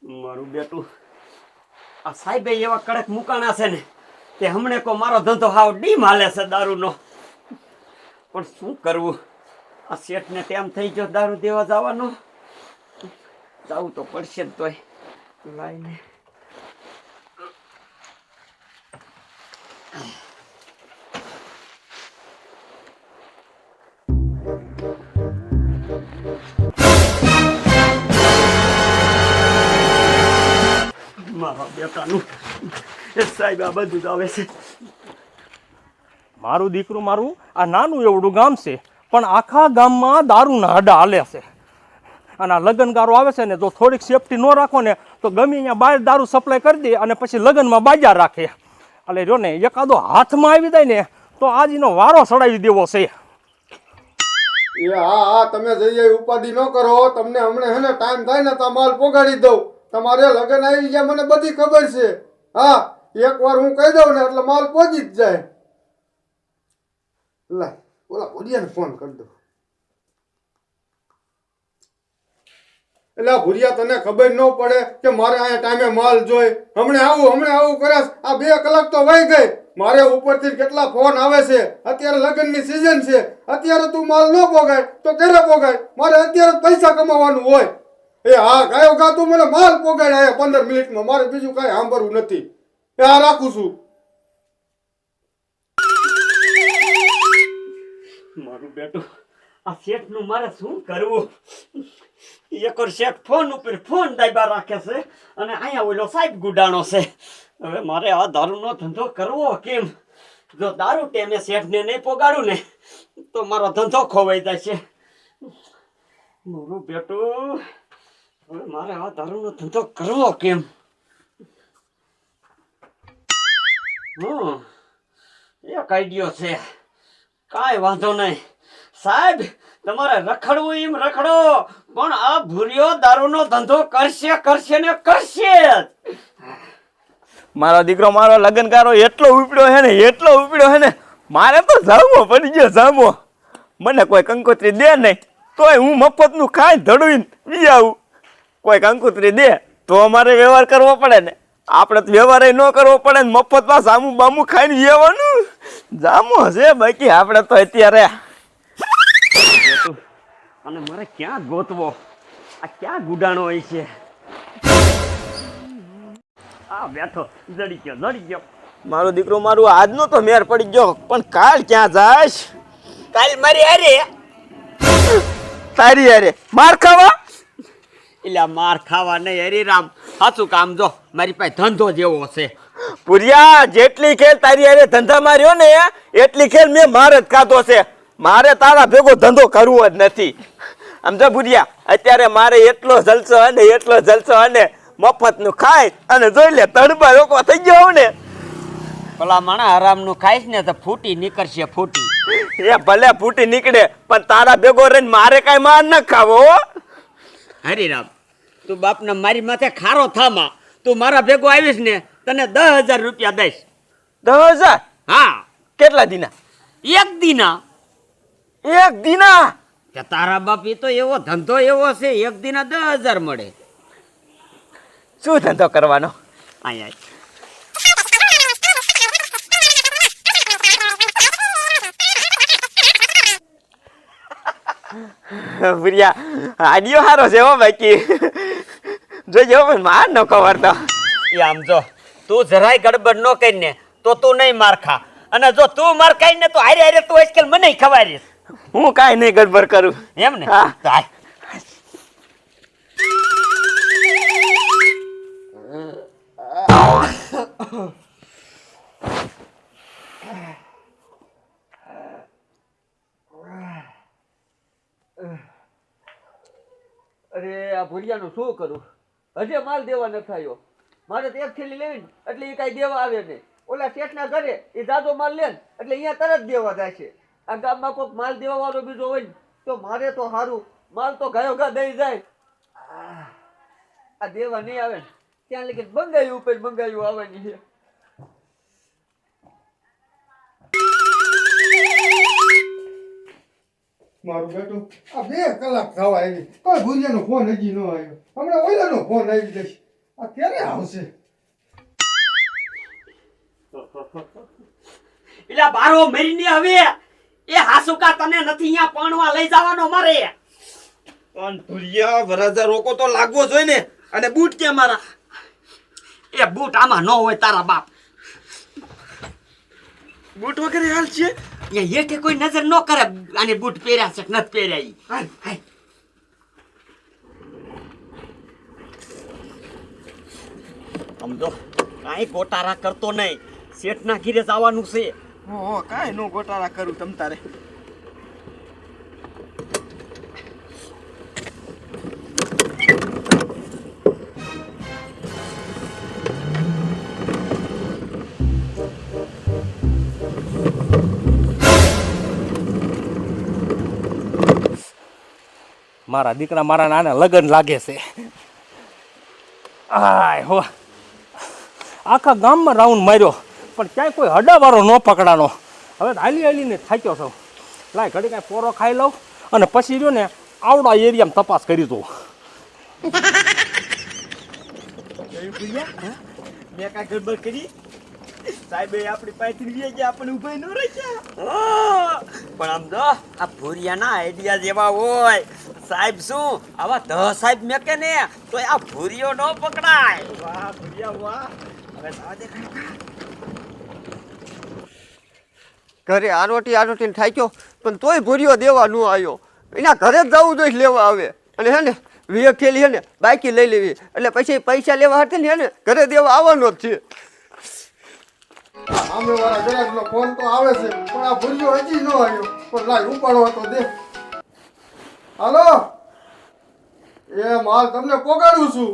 મારું બેટું આ સાહેબે એવા કડક મુકાણા છે ને કે હમણે કો મારો ધંધો હાવ ડીમ હાલે છે દારૂનો. પણ શું કરવું, આ શેઠને ટેમ થઈ ગયો દારૂ દેવા જવાનો. જવું તો પડશે જ તોય લાઈને. મારા બેટાનું સાહેબ આ બધું જ આવે છે. મારું દીકરું મારું આ નાનું એવડું ગામ છે પણ આખા ગામમાં દારૂના અડ્ડા હાલે છે. અને આ લગ્નગારો આવે છે ને જો થોડીક સેફટી ન રાખો ને તો ગમે અહીંયા બહાર દારૂ સપ્લાય કરી દે અને પછી લગ્નમાં બાજા રાખે. એટલે જો ને એકાદો હાથમાં આવી જાય ને તો આજ એનો વારો સડાવી દેવો છે. હા હા, તમે જઈએ ઉપાધિ ન કરો. તમને હમણે હે ને ટાઈમ થાય ને તો માલ પોગાડી દઉં. તમારે લગ્ન આવી ગયા મને બધી ખબર છે. હા, એકવાર હું કહી દઉં ને એટલે માલ પહોંચી જ જાય. લા ઓલા ભુરિયાને ફોન કરી દો. એટલે ભુરિયા તને ખબર ન પડે કે મારે અહીંયા ટાઈમે માલ જોઈ. હમણે આવું કરે. આ 2 કલાક તો વહી ગઈ. મારે ઉપરથી કેટલા ફોન આવે છે. અત્યારે લગ્નની સિઝન છે. અત્યારે તું માલ ન પોગાય તો ક્યારે પોગાય? મારે અત્યારે પૈસા કમાવાનું હોય. એ હા, ગાયો ગા તું મને માલ પોગાડ આયા 15 મિનિટમાં. મારે બીજું કાંઈ સાંભળવું નથી. એ આ રાખું છું. મારું બેટું આ શેઠનું મારે શું કરવું? એકવાર શેઠ ફોન ઉપર ફોન દાબા રાખે છે અને અહીંયા ઓલો સાહેબ ગુડાણો છે. હવે મારે આ દારૂનો ધંધો કરવો કેમ? જો દારૂ ટેમે શેઠને નહીં પોગાડું ને તો મારો ધંધો ખોવાઈ જાય છે. મારું બેટું હવે મારે આ દારૂનો ધંધો કરવો કેમ? એક આઈડિયો છે. કાંઈ વાંધો નહીં સાહેબ, તમારે રખડવું એમ રખડો પણ આ ભૂરિયો દારૂનો ધંધો કરશે ને કરશે જ. મારો દીકરો મારો લગ્નગારો એટલો ઉપડ્યો હે ને મારે તો જામો પડી ગયો જામો. મને કોઈ કંકોત્રી દે નહીં તોય હું મફતનું ખાઈ ધડુઈને પી આવું. કોઈ કંકોત્રી દે તો અમારે વ્યવહાર કરવો પડે ને. આપણે તો વ્યવહાર ન કરવો પડે ને મફતમાં જામું બામું ખાઈને વ્યવહારનું જામો છે. બાકી આપણે તો અત્યારે અને મારે ક્યાં ગોતવો? આ ક્યાં ગુડાણો હોય છે? આ બેઠો જડી ગયો. મારો દીકરો મારું આજનો તો મેર પડી ગયો પણ કાલ ક્યાં જાશ? કાલ મારી હારે તારી હારે માર ખાવા? એટલે માર ખાવા નહીં હરિરામ, સાચું કામ. જો મારી પાસે ધંધો જેવો છે. પુરિયા જેટલી ખેલ તારી હારે ધંધા માર્યો ને એટલી ખેલ મેં માર જ ખાધો છે. મારે તારા ભેગો ધંધો કરવો જ નથી. સમજો પુરિયા, અત્યારે મારે એટલો જલસો અને મફતનું ખાય અને જોઈ લે તડબા રોકો થઈ ગયો ને. ભલા માણા આરામનું ખાઈશ ને તો ફૂટી નીકળશે. ફૂટી એ ભલે ફૂટી નીકળે પણ તારા ભેગો રહીને મારે કાંઈ માર ન ખાવો. હરિરામ, તું બાપને મારી માથે ખારો થામા. તું મારા ભેગો આવીશ ને તને 10,000 રૂપિયા દઈશ. 10,000? હા. કેટલા દિના? એક દિના. એક દિના? કે તારા બાપ એ તો એવો ધંધો એવો છે, એક દિના 10,000 મળે. શું ધંધો કરવાનો? અહીંયા પુરિયા આડિયો હારો છે હો. બાકી જોજો પણ માર ન ખબર તો. એ આમ જો તું જરાય ગડબડ ન કરીને તો તું નહીં માર ખા. અને જો તું માર ખાઈને તો હારે તું આજકાલ મને ખવારીશ. હું કાંઈ નહીં ગડબડ કરું. એમ ને? હા. અરે આ ભુરિયાનું શું કરું? હજે માલ દેવા ન થયો. મારે તો એક થેલી લેવી એટલે એ કાંઈ દેવા આવે નહીં. ઓલા શેઠના ઘરે એ જાજો માલ લે એટલે અહીંયા તરત દેવા જાય છે. આ ગામમાં કોઈક માલ દેવા વાળો બીજો હોય ને તો મારે તો સારું માલ તો ગાયો ગા દઈ જાય. આ દેવા નહીં આવે ને ત્યાં લગી બંગાયું ઉપર બંગાયું આવવાની છે. મારું બેટું આ 2 કલાક થવા આવી કોઈ ભૂરિયાનો ફોન હજી ન આવ્યો. હમણાં ઓલાનો ફોન આવી જશે. આ ક્યારે આવશે? એલા બારો મરીને હવે એ હાસુકા તને નથી અહીંયા પાણવા લઈ જવાનો મારે. પણ ભૂરિયા વરાજા રોકો તો લાગવો જોઈએ ને. અને બૂટ કે મારા? એ બૂટ આમાં ન હોય તારા બાપ. બૂટ વગેરે હાલ છે. એ હેઠે કોઈ નજર ન કરે અને બૂટ પહેર્યા છે કે નથી પહેર્યા ઈ. હાલ, હાલ. સમજો કાંઈ ગોટારા કરતો નહીં. શેઠના ઘીરે જવાનું છે. હો કાંઈ નો ગોટાળા કરું તમ તારે. મારા દીકરા મારા નાના લગન લાગે છે. આય હો આખા ગામમાં રાઉન્ડ માર્યો પણ ક્યાંય કોઈ હડાવાળો ન પકડાનો. હવે હાલી હાલીને થાક્યો છું. લાય ઘડી કાંઈ પોરો ખાઈ લઉં અને પછી રહ્યો ને આવડા એરિયામાં તપાસ કરી દઉં. મેં કાંઈ ગડબડ કરી? સાહેબ આપણી પાસેથી લઈ ગયા આપણે ઉભા ન રહી ગયા. પણ આમ જો આ ભૂરિયાના આઈડિયા જેવા હોય. સાહેબ શું આવા 10 સાહેબ મેકે ને તો આ ભૂરિયો ન પકડાય. વાહ ભૂરિયા વાહ. હવે સાદે ઘરે આરોટીને થાક્યો પણ તોય ભૂર્યો દેવા ન આવ્યો. એના ઘરે જ જવું જોઈએ લેવા આવે. અને હે ને વિયખેલી હે ને બાઈકી લઈ લેવી એટલે પછી પૈસા લેવા હતા ને હે ને ઘરે દેવા આવવાનો જ છે. સામે વાળા ગ્રાહકનો ફોન તો આવે છે પણ આ ભૂર્યો હજી ન આવ્યો. પણ લાય ઉપાડવા તો દે. હાલો, એ માલ તમને પોગાડું છું.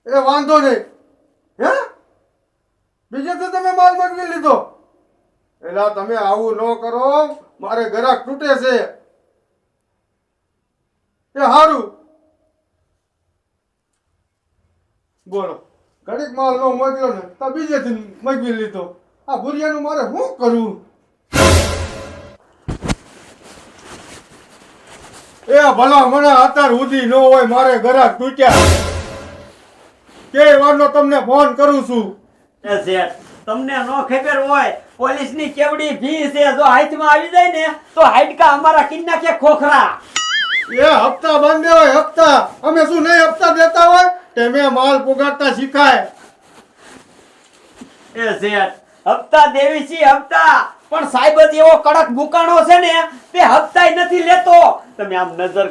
એ વાંધો નહીં. હે બીજેથી તમે માલ મંગવી લીધો? એલા તમે આવું ન કરો, મારે ગ્રાહક તૂટે છે. એ હારું બોલો, ઘડીક માલ નો મોકલ્યો ને તો બીજેથી મંગવી લીધો. આ ભૂરિયાનું મારે શું કરવું? એ ભલા મને અત્યાર સુધી ન હોય, મારે ગ્રાહક તૂટ્યા. કે વારનો તમને ફોન કરું છું. એ શેઠ તમને ન ખબર હોય પોલીસની કેવડી ફી છે. જો હાથમાં આવી જાય ને તો હાડકા અમારા કિન નાખે ખોખરા. એ હપ્તા બાંધે હોય હપ્તા. અમે શું નહીં હપ્તા દેતા હોય? તમે માલ પુગાડતા શીખાય. એ શેઠ હપ્તા દેવી છે હપ્તા. પણ સાહેબ જ એવો કડક બુકાણો છે ને તે હપ્તાય નથી લેતો. તમે આમ નજર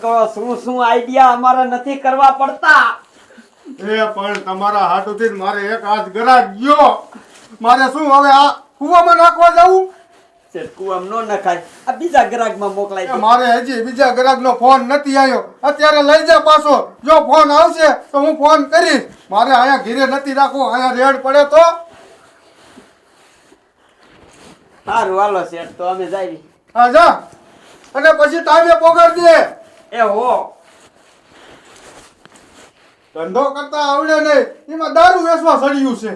કરો શું શું આઈડિયા અમારા નથી કરવા પડતા. એ પણ તમારા હાથોથી જ મારે એક હાથ ગ્રાહક ગયો. મારે શું હવે આ કુવામાં નાખવા જવું? શેઠ કુવામ નો નખાય. આ બીજા ગ્રાહકમાં મોકલાય દે. મારે હજી બીજા ગ્રાહકનો ફોન નથી આવ્યો. અત્યારે લઈ જા પાછો. જો ફોન આવશે તો હું ફોન કરીશ. મારે અહીંયા ઘીરે નથી રાખવો. અહીંયા રેડ પડે તો સારું હાલો શેઠ તો અમે જાય. હા જા. અને પછી ટાઈમે પોગાડજે. એ હો ધંધો કરતા આવડે નહીં, એમાં દારૂ વેચવા સડ્યું છે.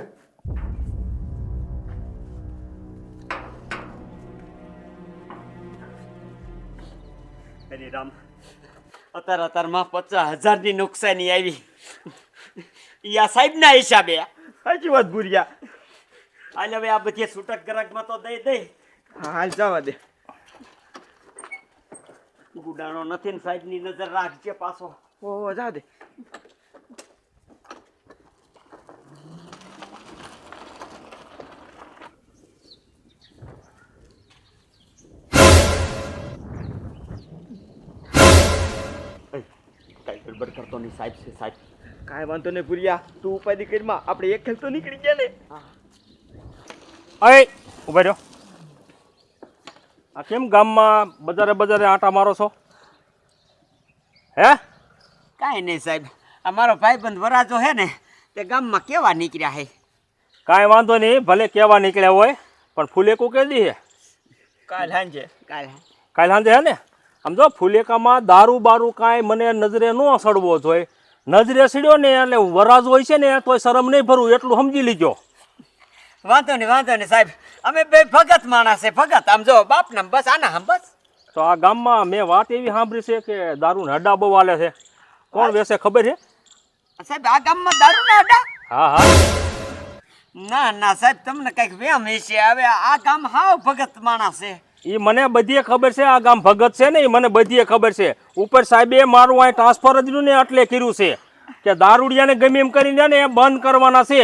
હરી રામ અત્યારમાં 50,000 ની નુકસાની આવી. યા સાહેબ ના હિસાબે. સાચી વાત ભૂરિયા. હાલ હવે આ બધી છૂટક ગ્રાહકમાં તો દઈ. હાલ જવા દે. ગુડાણો નથી ને સાહેબ ની નજર રાખજે પાછો. ઓ જા દે. કઈ ગડબડ કરતો નહીં. સાહેબ છે સાહેબ. કાંઈ વાંધો નહીં ભૂરિયા. તું ઉપાધિ કરીમાં આપણે એક ખેલ તો નીકળી ગયા ને. અય ઉભા રહ્યો. આ કેમ ગામમાં બજારે આટા મારો છો? હે કાંઈ નહીં સાહેબ. અમારો ભાઈબંધ વરાજો હે ને તે ગામમાં કેવા નીકળ્યા હે. કાંઈ વાંધો નહીં, ભલે કેવા નીકળ્યા હોય પણ ફૂલેકું કે દી હે? કાલ સાંજે. કાલ સાંજે હે ને? આમ જો ફૂલેકામાં દારૂ બારૂ કાંઈ મને નજરે ન સડવો જોઈએ. નજરે સડ્યો ને એટલે વરાજ હોય છે ને તોય શરમ નહીં ભરવું એટલું સમજી લીજો. વાંધો નહીં સાહેબ. અમે બે ભગત માણસ છે. ભગત આમ જો બાપ નામ બસ આના હમ બસ. તો આ ગામમાં મેં વાત એવી સાંભળી છે કે દારૂ હડા બહુ હાલે છે. કોણ વેસે ખબર છે? સાહેબ આ ગામમાં દારૂ ના અડા? હા હા ના ના સાહેબ તમને કઈક વેમ હશે. હવે આ ગામ હાવ ભગત માણસ છે. એ મને બધીએ ખબર છે આ ગામ ભગત છે ને એ મને બધીએ ખબર છે. ઉપર સાહેબે મારું અહીં ટ્રાન્સફર જ ને એટલે કર્યું છે કે દારૂડિયાને ગમે એમ કરીને ને એ બંધ કરવાના છે.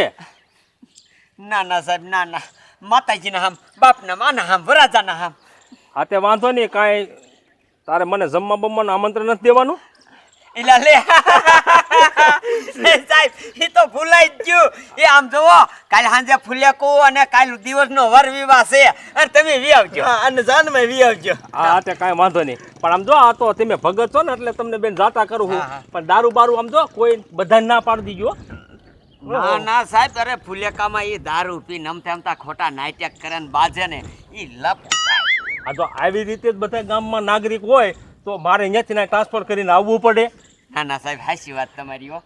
ના ના સાહેબ ના ના, માતાજીના હામ, બાપના માના હામ, વરાજાના હામ. હા તે વાંધો નહીં, કાંઈ તારે મને જમવા બમવાનું આમંત્રણ નથી દેવાનું? એલા લે સાહેબ એ તો ભૂલાઈ જ ગયું. એ આમ જોવો કાલ સાંજે ફુલેકો અને કાલ દિવસનો વર વિવાહ છે અને તમે વી આવજો અને જાનમાં વી આવજો. હા તે કાંઈ વાંધો નહીં, પણ આમ જો આ તો તમે ભગત છો ને એટલે તમને બેન જાતા કરું છું. પણ દારૂ બારૂ આમ જો કોઈ બધાને ના પાડી દીજો. ના ના સાહેબ, અરે ફુલેકામાં એ દારૂ પીને અમથે અમથા ખોટા નાટક કરે ને બાજે ને એ લપ. આ તો આવી રીતે જ બધા ગામમાં નાગરિક હોય તો મારે અહીંયાથી ટ્રાન્સફર કરીને આવવું પડે. ના ના સાહેબ, હાચી વાત તમારી હો.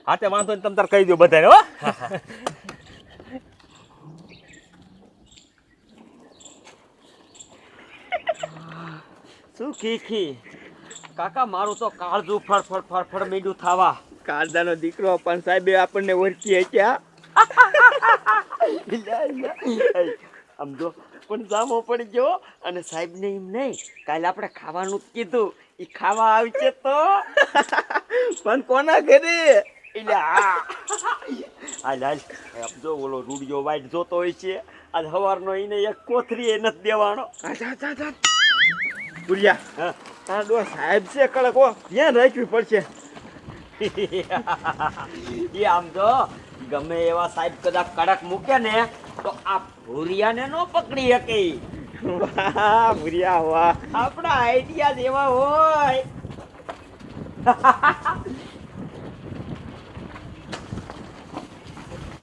હા તે વાંધો નહીં, તમે તાર કહી દો બધાને હો. શું ખીખી કાકા, મારું તો કાળજું ફળ મીંડું થાવા. કાળદાનો દીકરો પણ સાહેબે આપણને ઓળખી ક્યાં આમ જો પણ જામો પડી ગયો અને સાહેબ ને એમ નહીં, કાલે આપણે ખાવાનું જ કીધું, એ ખાવા આવશે તો પણ કોના ઘરે? એટલે હાલ આમ જો ઓલો રૂડિયો વાઈટ જોતો હોય છે, આજ સવારનો એને એક કોથરી એ નથી દેવાનો. ભુરિયા તારા ડો સાહેબ છે કડક હો, ક્યાં રાખવી પડશે. એ આમ તો ગમે એવા સાહેબ કદાચ કડક મૂકે ને તો આ ભૂરિયાને નો પકડી શકે. વાહ ભુરિયા વાહ, આપણા આઈડિયા એવા હોય.